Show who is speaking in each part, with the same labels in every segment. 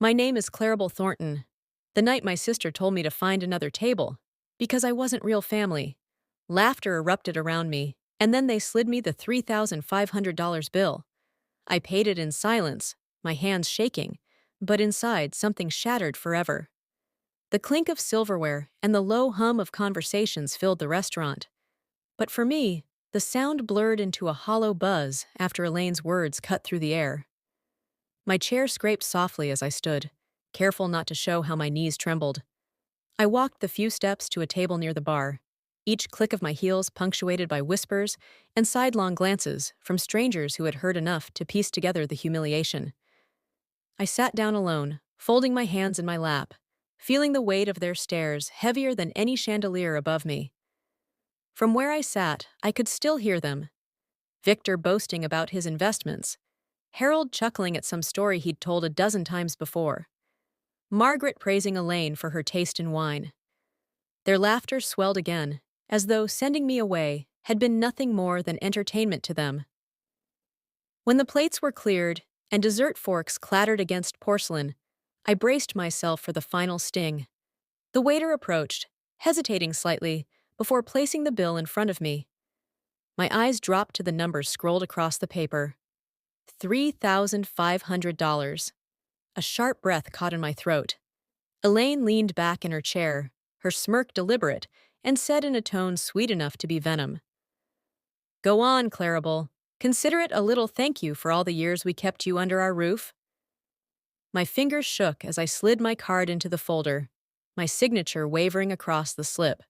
Speaker 1: My name is Claribel Thornton. The night my sister told me to find another table, because I wasn't real family. Laughter erupted around me, and then they slid me the $3,500 bill. I paid it in silence, my hands shaking, but inside something shattered forever. The clink of silverware and the low hum of conversations filled the restaurant. But for me, the sound blurred into a hollow buzz after Elaine's words cut through the air. My chair scraped softly as I stood, careful not to show how my knees trembled. I walked the few steps to a table near the bar, each click of my heels punctuated by whispers and sidelong glances from strangers who had heard enough to piece together the humiliation. I sat down alone, folding my hands in my lap, feeling the weight of their stares heavier than any chandelier above me. From where I sat, I could still hear them. Victor boasting about his investments, Harold chuckling at some story he'd told a dozen times before, Margaret praising Elaine for her taste in wine. Their laughter swelled again, as though sending me away had been nothing more than entertainment to them. When the plates were cleared and dessert forks clattered against porcelain, I braced myself for the final sting. The waiter approached, hesitating slightly, before placing the bill in front of me. My eyes dropped to the numbers scrolled across the paper. $3,500. A sharp breath caught in my throat. Elaine leaned back in her chair, her smirk deliberate, and said in a tone sweet enough to be venom, "Go on, Claribel. Consider it a little thank you for all the years we kept you under our roof." My fingers shook as I slid my card into the folder, my signature wavering across the slip.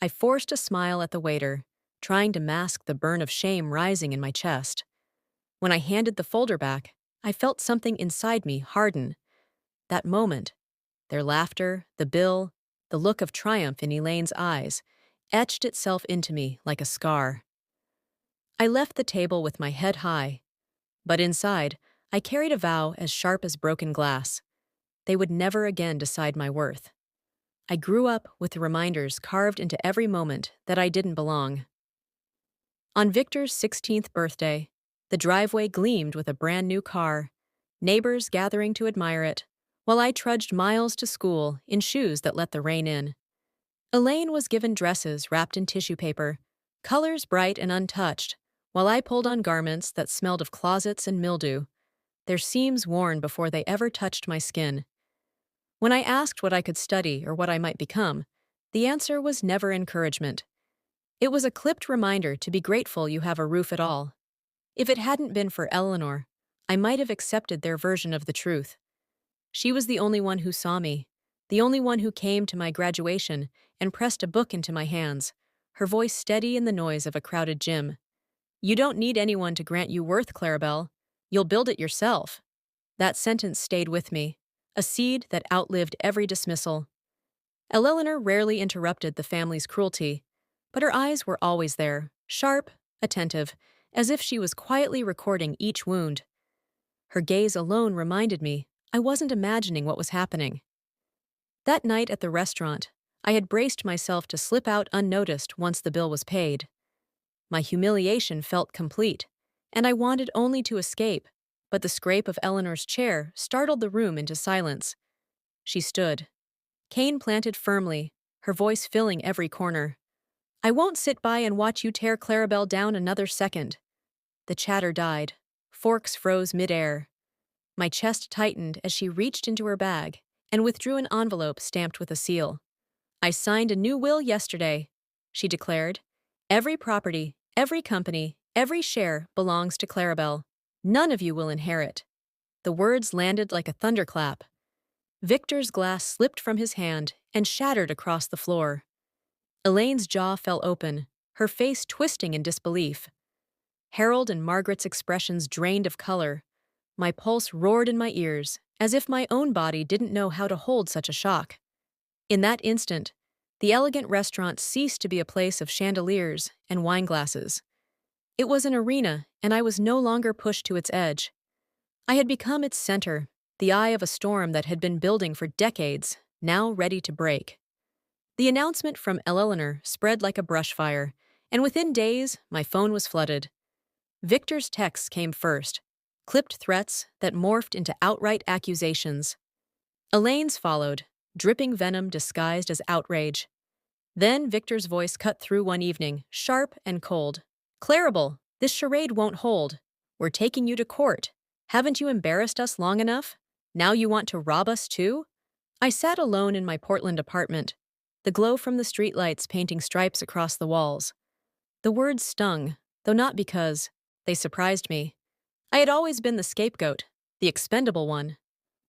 Speaker 1: I forced a smile at the waiter, trying to mask the burn of shame rising in my chest. When I handed the folder back, I felt something inside me harden. That moment, their laughter, the bill, the look of triumph in Elaine's eyes, etched itself into me like a scar. I left the table with my head high, but inside, I carried a vow as sharp as broken glass. They would never again decide my worth. I grew up with the reminders carved into every moment that I didn't belong. On Victor's 16th birthday, the driveway gleamed with a brand new car, neighbors gathering to admire it, while I trudged miles to school in shoes that let the rain in. Elaine was given dresses wrapped in tissue paper, colors bright and untouched, while I pulled on garments that smelled of closets and mildew, their seams worn before they ever touched my skin. When I asked what I could study or what I might become, the answer was never encouragement. It was a clipped reminder to be grateful you have a roof at all. If it hadn't been for Eleanor, I might have accepted their version of the truth. She was the only one who saw me, the only one who came to my graduation and pressed a book into my hands, her voice steady in the noise of a crowded gym. "You don't need anyone to grant you worth, Claribel. You'll build it yourself." That sentence stayed with me, a seed that outlived every dismissal. Eleanor rarely interrupted the family's cruelty, but her eyes were always there, sharp, attentive, as if she was quietly recording each wound. Her gaze alone reminded me I wasn't imagining what was happening. That night at the restaurant, I had braced myself to slip out unnoticed once the bill was paid. My humiliation felt complete, and I wanted only to escape, but the scrape of Eleanor's chair startled the room into silence. She stood, cane planted firmly, her voice filling every corner. "I won't sit by and watch you tear Claribel down another second." The chatter died. Forks froze midair. My chest tightened as she reached into her bag and withdrew an envelope stamped with a seal. "I signed a new will yesterday," she declared. "Every property, every company, every share belongs to Claribel. None of you will inherit." The words landed like a thunderclap. Victor's glass slipped from his hand and shattered across the floor. Elaine's jaw fell open, her face twisting in disbelief. Harold and Margaret's expressions drained of color. My pulse roared in my ears, as if my own body didn't know how to hold such a shock. In that instant, the elegant restaurant ceased to be a place of chandeliers and wine glasses. It was an arena, and I was no longer pushed to its edge. I had become its center, the eye of a storm that had been building for decades, now ready to break. The announcement from Eleanor spread like a brush fire, and within days, my phone was flooded. Victor's texts came first, clipped threats that morphed into outright accusations. Elaine's followed, dripping venom disguised as outrage. Then Victor's voice cut through one evening, sharp and cold. Clarabelle, this charade won't hold. We're taking you to court. Haven't you embarrassed us long enough? Now you want to rob us too? I sat alone in my Portland apartment, the glow from the streetlights painting stripes across the walls. The words stung, though not because they surprised me. I had always been the scapegoat, the expendable one.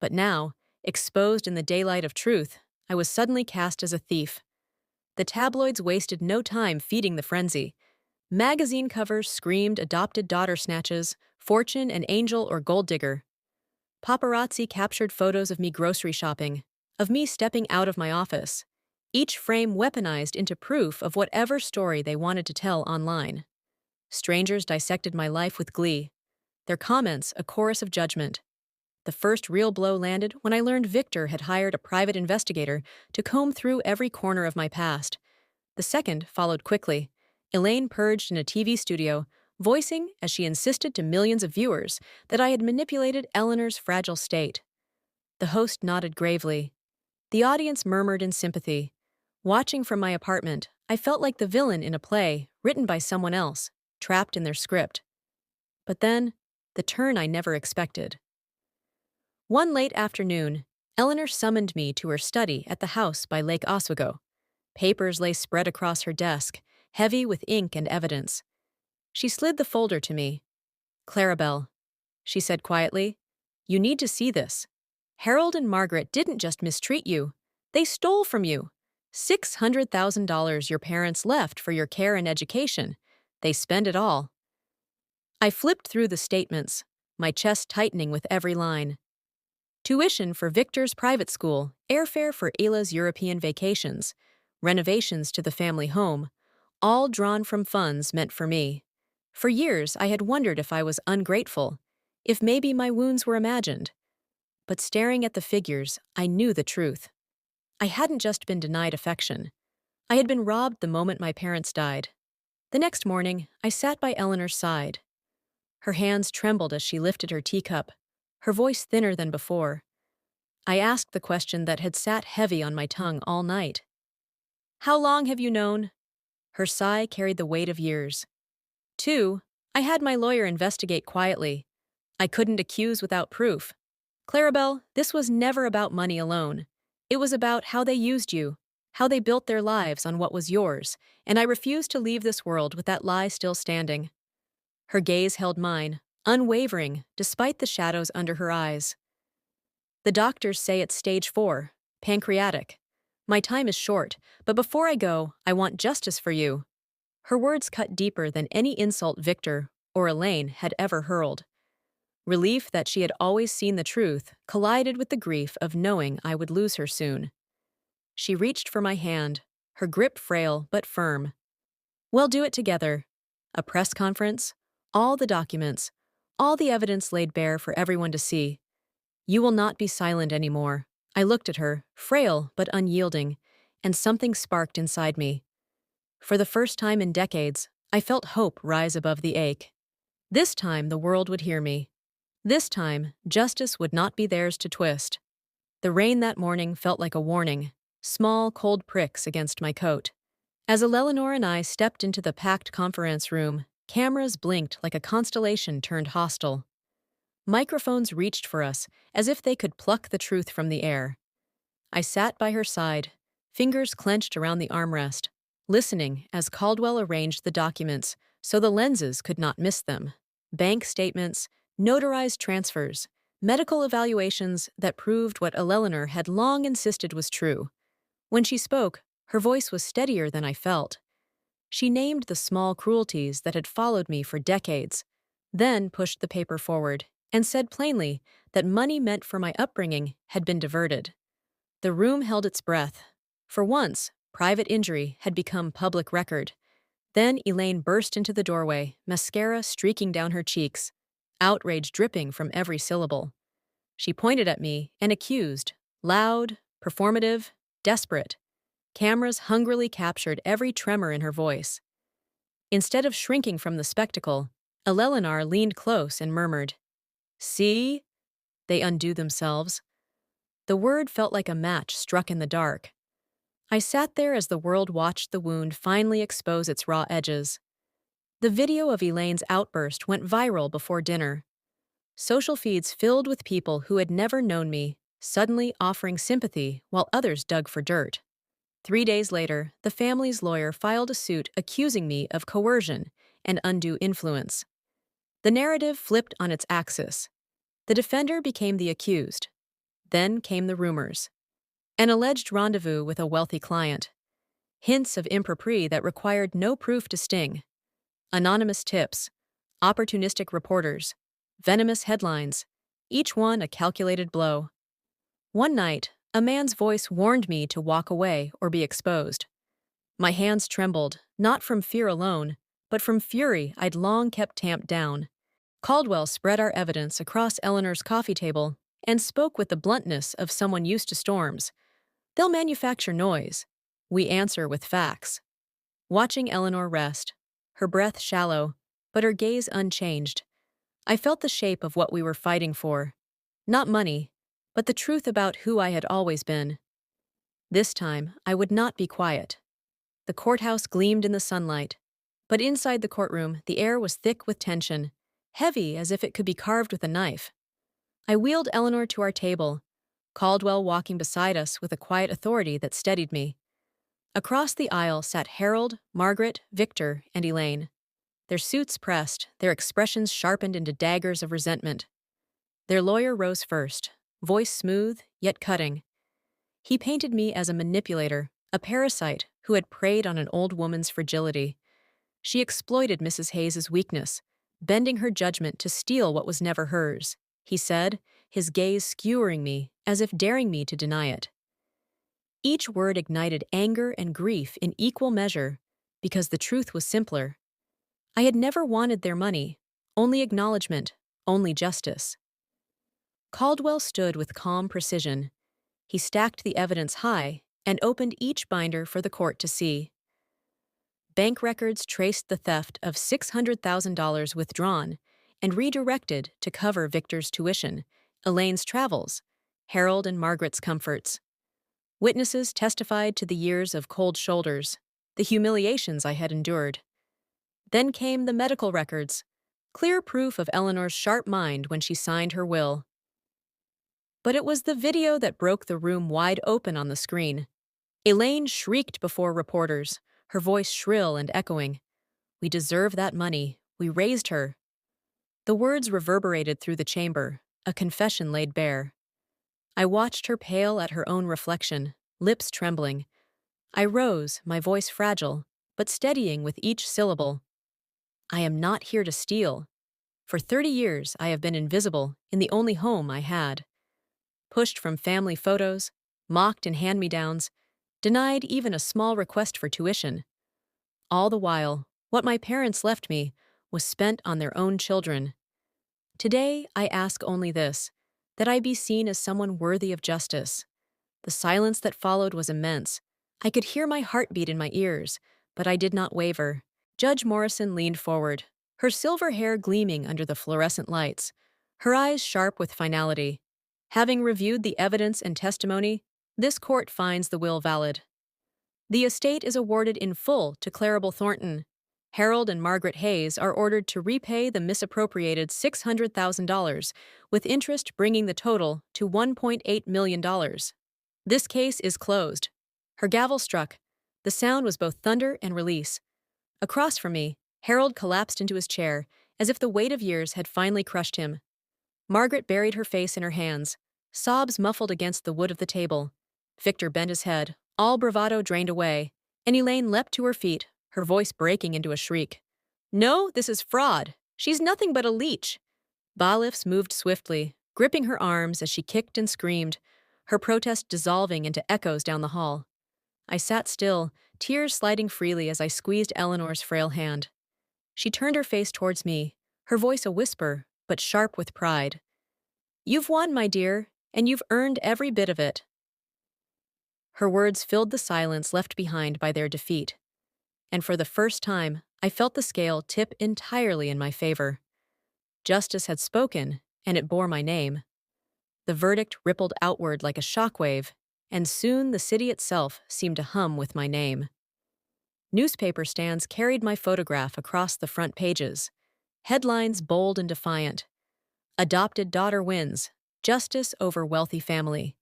Speaker 1: But now, exposed in the daylight of truth, I was suddenly cast as a thief. The tabloids wasted no time feeding the frenzy. Magazine covers screamed adopted daughter snatches, fortune and angel or gold digger. Paparazzi captured photos of me grocery shopping, of me stepping out of my office, each frame weaponized into proof of whatever story they wanted to tell online. Strangers dissected my life with glee, their comments a chorus of judgment. The first real blow landed when I learned Victor had hired a private investigator to comb through every corner of my past. The second followed quickly. Elaine purged in a TV studio, voicing, as she insisted to millions of viewers, that I had manipulated Eleanor's fragile state. The host nodded gravely. The audience murmured in sympathy. Watching from my apartment, I felt like the villain in a play written by someone else, trapped in their script. But then, the turn I never expected. One late afternoon, Eleanor summoned me to her study at the house by Lake Oswego. Papers lay spread across her desk, heavy with ink and evidence. She slid the folder to me. "Clarabelle," she said quietly, "you need to see this. Harold and Margaret didn't just mistreat you. They stole from you. $600,000 your parents left for your care and education. They spend it all." I flipped through the statements, my chest tightening with every line. Tuition for Victor's private school, airfare for Ila's European vacations, renovations to the family home, all drawn from funds meant for me. For years, I had wondered if I was ungrateful, if maybe my wounds were imagined. But staring at the figures, I knew the truth. I hadn't just been denied affection. I had been robbed the moment my parents died. The next morning, I sat by Eleanor's side. Her hands trembled as she lifted her teacup, her voice thinner than before. I asked the question that had sat heavy on my tongue all night. "How long have you known?" Her sigh carried the weight of years. 2. I had my lawyer investigate quietly. I couldn't accuse without proof. Clarabelle, this was never about money alone. It was about how they used you, how they built their lives on what was yours, and I refused to leave this world with that lie still standing. Her gaze held mine, unwavering, despite the shadows under her eyes. "The doctors say it's stage 4, pancreatic. My time is short, but before I go, I want justice for you." Her words cut deeper than any insult Victor or Elaine had ever hurled. Relief that she had always seen the truth collided with the grief of knowing I would lose her soon. She reached for my hand, her grip frail but firm. "We'll do it together. A press conference, all the documents, all the evidence laid bare for everyone to see. You will not be silent anymore." I looked at her, frail but unyielding, and something sparked inside me. For the first time in decades, I felt hope rise above the ache. This time the world would hear me. This time, justice would not be theirs to twist. The rain that morning felt like a warning, small, cold pricks against my coat. As Eleanor and I stepped into the packed conference room, cameras blinked like a constellation turned hostile. Microphones reached for us, as if they could pluck the truth from the air. I sat by her side, fingers clenched around the armrest, listening as Caldwell arranged the documents so the lenses could not miss them. Bank statements, notarized transfers, medical evaluations that proved what Eleanor had long insisted was true. When she spoke, her voice was steadier than I felt. She named the small cruelties that had followed me for decades, then pushed the paper forward and said plainly that money meant for my upbringing had been diverted. The room held its breath. For once, private injury had become public record. Then Elaine burst into the doorway, mascara streaking down her cheeks, outrage dripping from every syllable. She pointed at me and accused, loud, performative, desperate. Cameras hungrily captured every tremor in her voice. Instead of shrinking from the spectacle, Eleanor leaned close and murmured, "See? They undo themselves. The word felt like a match struck in the dark. I sat there as the world watched the wound finally expose its raw edges. The video of Elaine's outburst went viral before dinner. Social feeds filled with people who had never known me, suddenly offering sympathy while others dug for dirt. 3 days later, the family's lawyer filed a suit accusing me of coercion and undue influence. The narrative flipped on its axis. The defender became the accused. Then came the rumors. An alleged rendezvous with a wealthy client. Hints of impropriety that required no proof to sting. Anonymous tips. Opportunistic reporters. Venomous headlines. Each one a calculated blow. One night, a man's voice warned me to walk away or be exposed. My hands trembled, not from fear alone, but from fury I'd long kept tamped down. Caldwell spread our evidence across Eleanor's coffee table and spoke with the bluntness of someone used to storms. They'll manufacture noise. We answer with facts. Watching Eleanor rest, her breath shallow, but her gaze unchanged, I felt the shape of what we were fighting for. Not money, but the truth about who I had always been. This time, I would not be quiet. The courthouse gleamed in the sunlight, but inside the courtroom, the air was thick with tension, heavy as if it could be carved with a knife. I wheeled Eleanor to our table, Caldwell walking beside us with a quiet authority that steadied me. Across the aisle sat Harold, Margaret, Victor, and Elaine. Their suits pressed, their expressions sharpened into daggers of resentment. Their lawyer rose first, voice smooth, yet cutting. He painted me as a manipulator, a parasite who had preyed on an old woman's fragility. She exploited Mrs. Hayes's weakness, bending her judgment to steal what was never hers, he said, his gaze skewering me, as if daring me to deny it. Each word ignited anger and grief in equal measure, because the truth was simpler. I had never wanted their money, only acknowledgement, only justice. Caldwell stood with calm precision. He stacked the evidence high and opened each binder for the court to see. Bank records traced the theft of $600,000 withdrawn and redirected to cover Victor's tuition, Elaine's travels, Harold and Margaret's comforts. Witnesses testified to the years of cold shoulders, the humiliations I had endured. Then came the medical records, clear proof of Eleanor's sharp mind when she signed her will. But it was the video that broke the room wide open on the screen. Elaine shrieked before reporters, her voice shrill and echoing. "We deserve that money. We raised her." The words reverberated through the chamber, a confession laid bare. I watched her pale at her own reflection, lips trembling. I rose, my voice fragile, but steadying with each syllable. "I am not here to steal. For 30 years, I have been invisible in the only home I had. Pushed from family photos, mocked in hand-me-downs, denied even a small request for tuition. All the while, what my parents left me was spent on their own children. Today, I ask only this, that I be seen as someone worthy of justice." The silence that followed was immense. I could hear my heartbeat in my ears, but I did not waver. Judge Morrison leaned forward, her silver hair gleaming under the fluorescent lights, her eyes sharp with finality. "Having reviewed the evidence and testimony, this court finds the will valid. The estate is awarded in full to Claribel Thornton. Harold and Margaret Hayes are ordered to repay the misappropriated $600,000, with interest bringing the total to $1.8 million. This case is closed." Her gavel struck. The sound was both thunder and release. Across from me, Harold collapsed into his chair, as if the weight of years had finally crushed him. Margaret buried her face in her hands, sobs muffled against the wood of the table. Victor bent his head, all bravado drained away, and Elaine leapt to her feet, her voice breaking into a shriek. "No, this is fraud. She's nothing but a leech." Balifs moved swiftly, gripping her arms as she kicked and screamed, her protest dissolving into echoes down the hall. I sat still, tears sliding freely as I squeezed Eleanor's frail hand. She turned her face towards me, her voice a whisper, but sharp with pride. "You've won, my dear, and you've earned every bit of it." Her words filled the silence left behind by their defeat, and for the first time, I felt the scale tip entirely in my favor. Justice had spoken, and it bore my name. The verdict rippled outward like a shockwave, and soon the city itself seemed to hum with my name. Newspaper stands carried my photograph across the front pages, headlines bold and defiant. Adopted daughter wins, justice over wealthy family.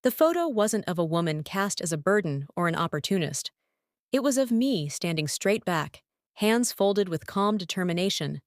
Speaker 1: The photo wasn't of a woman cast as a burden or an opportunist. It was of me standing straight back, hands folded with calm determination,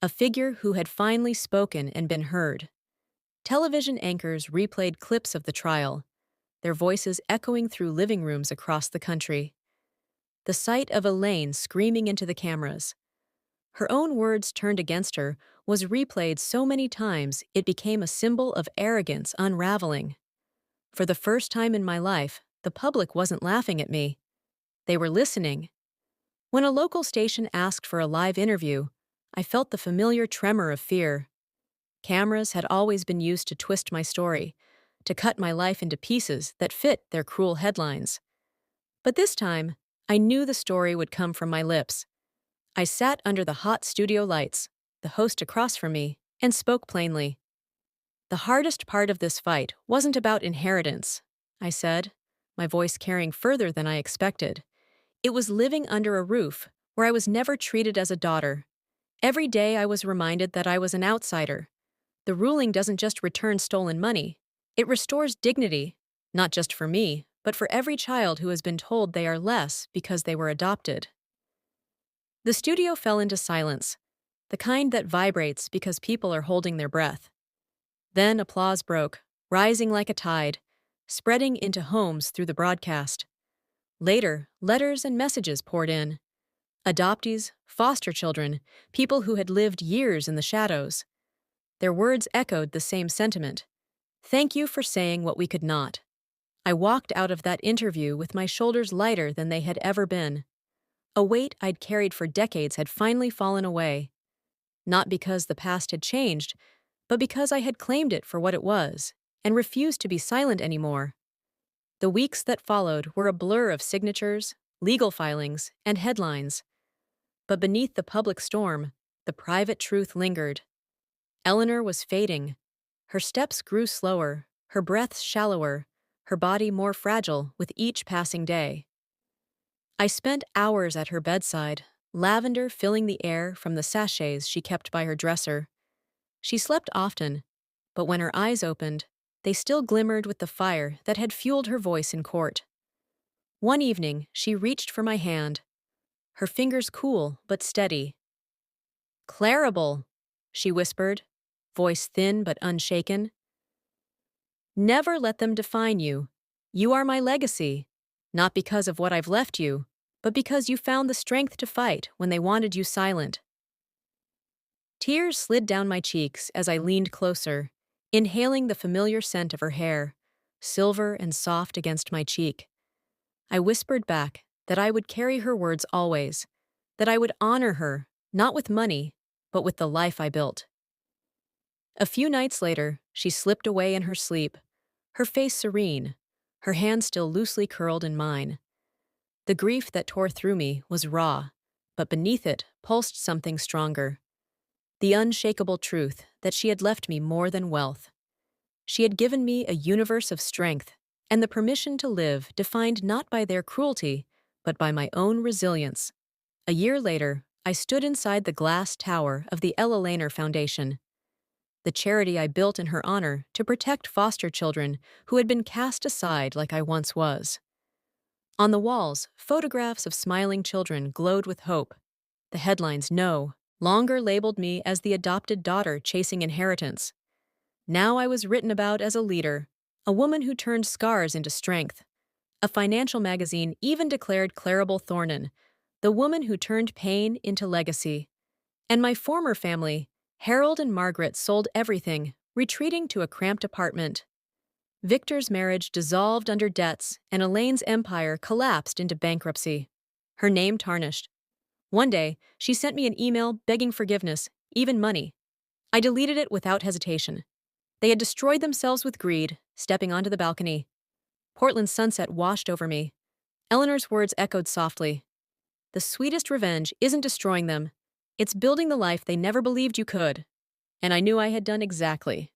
Speaker 1: a figure who had finally spoken and been heard. Television anchors replayed clips of the trial, their voices echoing through living rooms across the country. The sight of Elaine screaming into the cameras, her own words turned against her, was replayed so many times it became a symbol of arrogance unraveling. For the first time in my life, the public wasn't laughing at me. They were listening. When a local station asked for a live interview, I felt the familiar tremor of fear. Cameras had always been used to twist my story, to cut my life into pieces that fit their cruel headlines. But this time, I knew the story would come from my lips. I sat under the hot studio lights, the host across from me, and spoke plainly. The hardest part of this fight wasn't about inheritance, I said, my voice carrying further than I expected. It was living under a roof where I was never treated as a daughter. Every day I was reminded that I was an outsider. The ruling doesn't just return stolen money, it restores dignity, not just for me, but for every child who has been told they are less because they were adopted. The studio fell into silence, the kind that vibrates because people are holding their breath. Then applause broke, rising like a tide, spreading into homes through the broadcast. Later, letters and messages poured in. Adoptees, foster children, people who had lived years in the shadows. Their words echoed the same sentiment. Thank you for saying what we could not. I walked out of that interview with my shoulders lighter than they had ever been. A weight I'd carried for decades had finally fallen away. Not because the past had changed, but because I had claimed it for what it was, and refused to be silent anymore. The weeks that followed were a blur of signatures, legal filings, and headlines. But beneath the public storm, the private truth lingered. Eleanor was fading. Her steps grew slower, her breaths shallower, her body more fragile with each passing day. I spent hours at her bedside, lavender filling the air from the sachets she kept by her dresser. She slept often, but when her eyes opened, they still glimmered with the fire that had fueled her voice in court. One evening, she reached for my hand, her fingers cool but steady. "Claribel," she whispered, voice thin but unshaken. "Never let them define you. You are my legacy, not because of what I've left you, but because you found the strength to fight when they wanted you silent." Tears slid down my cheeks as I leaned closer, inhaling the familiar scent of her hair, silver and soft against my cheek. I whispered back that I would carry her words always, that I would honor her, not with money, but with the life I built. A few nights later, she slipped away in her sleep, her face serene, her hand still loosely curled in mine. The grief that tore through me was raw, but beneath it pulsed something stronger. The unshakable truth that she had left me more than wealth. She had given me a universe of strength and the permission to live defined not by their cruelty, but by my own resilience. A year later, I stood inside the glass tower of the Ella Lehner Foundation, the charity I built in her honor to protect foster children who had been cast aside like I once was. On the walls, photographs of smiling children glowed with hope. The headlines, No Longer, labeled me as the adopted daughter chasing inheritance. Now I was written about as a leader, a woman who turned scars into strength. A financial magazine even declared Claribel Thornton, the woman who turned pain into legacy. And my former family, Harold and Margaret, sold everything, retreating to a cramped apartment. Victor's marriage dissolved under debts, and Elaine's empire collapsed into bankruptcy. Her name tarnished. One day, she sent me an email begging forgiveness, even money. I deleted it without hesitation. They had destroyed themselves with greed, stepping onto the balcony. Portland's sunset washed over me. Eleanor's words echoed softly. The sweetest revenge isn't destroying them. It's building the life they never believed you could. And I knew I had done exactly